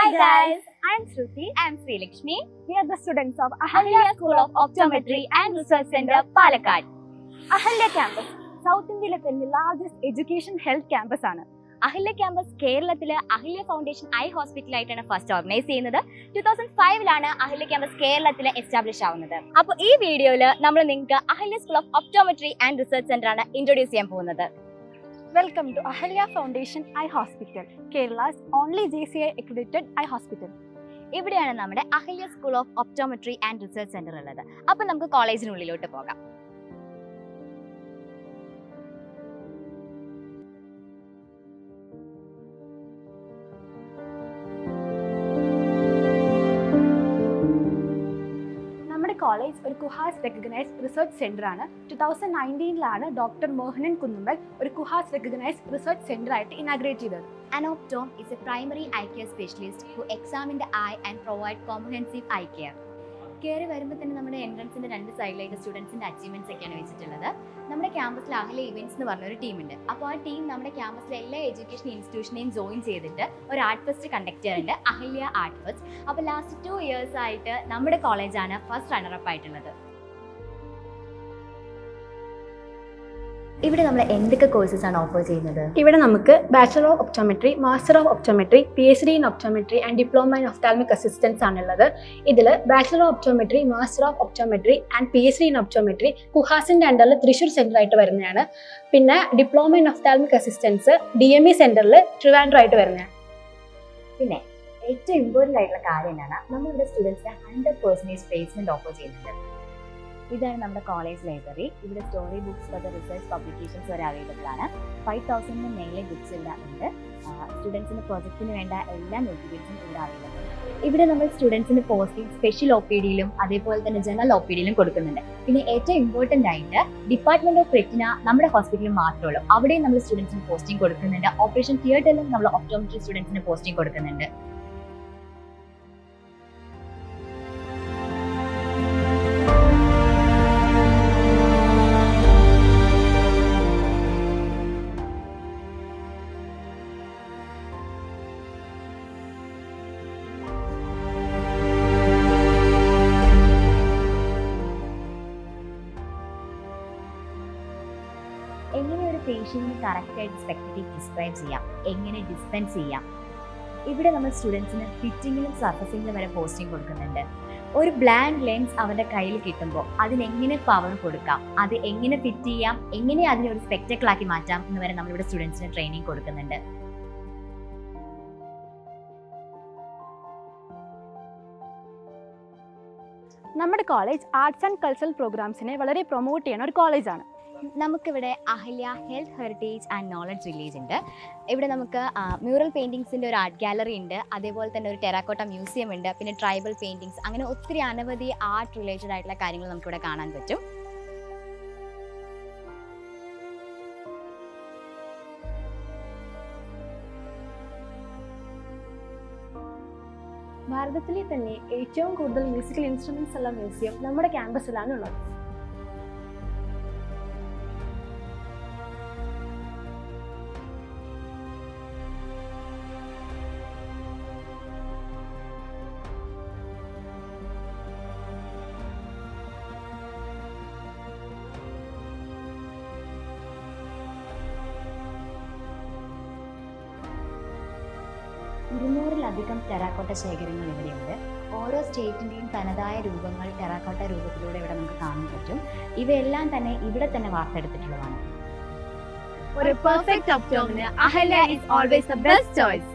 Hi guys, I'm Shruti. I'm Sri Lakshmi. We are the students of Ahalya School of Optometry and Research Center, Palakkad. Ahalya campus, South India's largest education health campus. Ahalya campus കേരളത്തിലെ Ahalya foundation eye ഹോസ്പിറ്റലായിട്ടാണ് first organise ചെയ്യുന്നത്. 2005 Ahalya campus കേരളത്തിൽ establish ആവുന്നത്. അപ്പോൾ ഈ വീഡിയോയിൽ നമ്മൾ നിങ്ങൾക്ക് Ahalya school of optometry and research centre ആണ് ഇൻട്രൊഡ്യൂസ് ചെയ്യാൻ പോകുന്നത്. Welcome to Ahalya Foundation Eye Hospital, Kerala's only JCI accredited eye hospital. ഇവിടെയാണ് നമ്മുടെ Ahalya school of optometry and research centre ഉള്ളത്. അപ്പോൾ നമുക്ക് കോളേജിനുള്ളിലോട്ട് പോകാം. കോളേജ് ഒരു കുഹാസ് റെക്കഗ്നൈസ്ഡ് റിസർച്ച് സെന്റർ ആണ്. 2019 ഡോക്ടർ മോഹനൻ കുന്നുമ്മൽ ഒരു കുഹാസ് റെക്കഗ്നൈസ്ഡ് റിസർച്ച് സെന്റർ ആയിട്ട് ഇനാഗ്രേറ്റ് ചെയ്തത്. An optom is a primary eye care specialist who examine the eye and provide comprehensive eye care. കയറി വരുമ്പോൾ തന്നെ നമ്മുടെ എൻട്രൻസിന്റെ രണ്ട് സൈഡിലായിട്ട് സ്റ്റുഡൻസിന്റെ അച്ചീവ്മെന്റ്സ് ഒക്കെയാണ് വെച്ചിട്ടുള്ളത്. നമ്മുടെ ക്യാമ്പസിൽ അഹല്യ ഇവന്റ്സ് എന്ന് പറഞ്ഞ ഒരു ടീമുണ്ട്. അപ്പോൾ ആ ടീം നമ്മുടെ ക്യാമ്പസിലെ എല്ലാ എഡ്യൂക്കേഷൻ ഇൻസ്റ്റിറ്റ്യൂഷനെയും ജോയിൻ ചെയ്തിട്ട് ഒരു ആർട്ട് ഫെസ്റ്റ് കണ്ടക്ട് ചെയ്യാറുണ്ട്, അഹല്യ ആർട്ട് ഫെസ്റ്റ്. അപ്പോൾ ലാസ്റ്റ് 2 years ആയിട്ട് നമ്മുടെ കോളേജാണ് ഫസ്റ്റ് റണ്ണറപ്പ് ആയിട്ടുള്ളത്. ഇവിടെ നമ്മൾ എന്തൊക്കെ കോഴ്സസ് ആണ് ഓഫർ ചെയ്യുന്നത്? ഇവിടെ നമുക്ക് bachelor of optometry, master of optometry, PhD in optometry and diploma in ophthalmic assistance ആണുള്ളത്. ഇതിൽ bachelor of optometry, master of optometry and PhD in optometry കുഹാസിന്റെ അണ്ടറിൽ തൃശ്ശൂർ സെന്റർ ആയിട്ട് വരുന്നതാണ്. പിന്നെ diploma in ophthalmic assistance DME സെന്ററിൽ ട്രിവാൻഡ്രം ആയിട്ട് വരുന്നതാണ്. പിന്നെ ഏറ്റവും ഇമ്പോർട്ടൻ്റ് ആയിട്ടുള്ള കാര്യം എന്താണ്, നമ്മളിവിടെ സ്റ്റുഡൻസിന് 100% പ്ലേസ്മെന്റ് ഓഫർ ചെയ്യുന്നുണ്ട്. ഇതാണ് നമ്മുടെ കോളേജ് ലൈബ്രറി. ഇവിടെ സ്റ്റോറി ബുക്സ് മുതൽ റിസർച്ച് പബ്ലിക്കേഷൻസ് വരെ അവൈലബിൾ ആണ്. 5000 മേലെ ബുക്സ് ഇവിടെ ഉണ്ട്. സ്റ്റുഡൻസിന് പ്രൊജക്റ്റിന് വേണ്ട എല്ലാ മെറ്റീരിയൽസും ഇവിടെ അവൈലബിൾ ആണ്. ഇവിടെ നമ്മൾ സ്റ്റുഡൻസിന് പോസ്റ്റിംഗ് സ്പെഷ്യൽ OPDയിലും അതേപോലെ തന്നെ ജനറൽ OPDയിലും കൊടുക്കുന്നുണ്ട്. പിന്നെ ഏറ്റവും ഇമ്പോർട്ടൻ്റ് ആയിട്ട് ഡിപ്പാർട്ട്മെന്റ് ഓഫ് റെറ്റിന നമ്മുടെ ഹോസ്പിറ്റലിൽ മാത്രമേ ഉള്ളൂ. അവിടെയും നമ്മൾ സ്റ്റുഡൻസിന് പോസ്റ്റിംഗ് കൊടുക്കുന്നുണ്ട്. ഓപ്പറേഷൻ തിയേറ്ററിലും നമ്മൾ ഒപ്റ്റോമെട്രി സ്റ്റുഡൻസിന് പോസ്റ്റിംഗ് കൊടുക്കുന്നുണ്ട്. എങ്ങനെ ഒരു പേഷ്യന്റിന് കറക്റ്റായിട്ട് സ്പെക്ടേറ്റീവ് ഡിസ്ക്രൈബ് ചെയ്യാം, എങ്ങനെ ഡിസ്പെൻസ് ചെയ്യാം. ഇവിടെ നമ്മൾ സ്റ്റുഡൻസിന് ഫിറ്റിങ്ങിലും സർഫസിങ്ങിലും വരെ പോസ്റ്റിംഗ് കൊടുക്കുന്നുണ്ട്. ഒരു ബ്ലാങ്ക് ലെൻസ് അവരുടെ കയ്യിൽ കിട്ടുമ്പോൾ അതിനെങ്ങനെ പവർ കൊടുക്കാം, അത് എങ്ങനെ ഫിറ്റ് ചെയ്യാം, എങ്ങനെ അതിനെ ഒരു സ്പെക്ടക്കിൾ ആക്കി മാറ്റാം എന്ന് വരെ നമ്മളിവിടെ സ്റ്റുഡൻസിന് ട്രെയിനിങ് കൊടുക്കുന്നുണ്ട്. നമ്മുടെ കോളേജ് ആർട്സ് ആൻഡ് കൾച്ചറൽ പ്രോഗ്രാംസിനെ വളരെ പ്രൊമോട്ട് ചെയ്യുന്ന ഒരു കോളേജാണ്. നമുക്കിവിടെ Ahalya health heritage and knowledge village ഉണ്ട്. ഇവിടെ നമുക്ക് മ്യൂറൽ പെയിൻറ്റിങ്സിൻ്റെ ഒരു ആർട്ട് ഗാലറി ഉണ്ട്. അതേപോലെ തന്നെ ഒരു ടെറാക്കോട്ട മ്യൂസിയം ഉണ്ട്. പിന്നെ ട്രൈബൽ പെയിൻറ്റിങ്സ്, അങ്ങനെ ഒത്തിരി അനവധി ആർട്ട് റിലേറ്റഡ് ആയിട്ടുള്ള കാര്യങ്ങൾ നമുക്കിവിടെ കാണാൻ പറ്റും. ഭാരതത്തിലെ തന്നെ ഏറ്റവും കൂടുതൽ മ്യൂസിക്കൽ ഇൻസ്ട്രുമെന്റ്സ് ഉള്ള മ്യൂസിയം നമ്മുടെ ക്യാമ്പസിലാണ് ഉള്ളത്. ിലധികം ടെറാക്കോട്ട ശേഖരങ്ങൾ ഇവിടെയുണ്ട്. ഓരോ സ്റ്റേറ്റിൻ്റെയും തനതായ രൂപങ്ങൾ ടെറാക്കോട്ട രൂപത്തിലൂടെ ഇവിടെ നമുക്ക് കാണാൻ പറ്റും. ഇവയെല്ലാം തന്നെ ഇവിടെ തന്നെ വാർത്തെടുത്തിട്ടുള്ളതാണ്. ഒരു പെർഫെക്റ്റ് ഒപ്റ്റോമിന് Ahalya is always the best choice.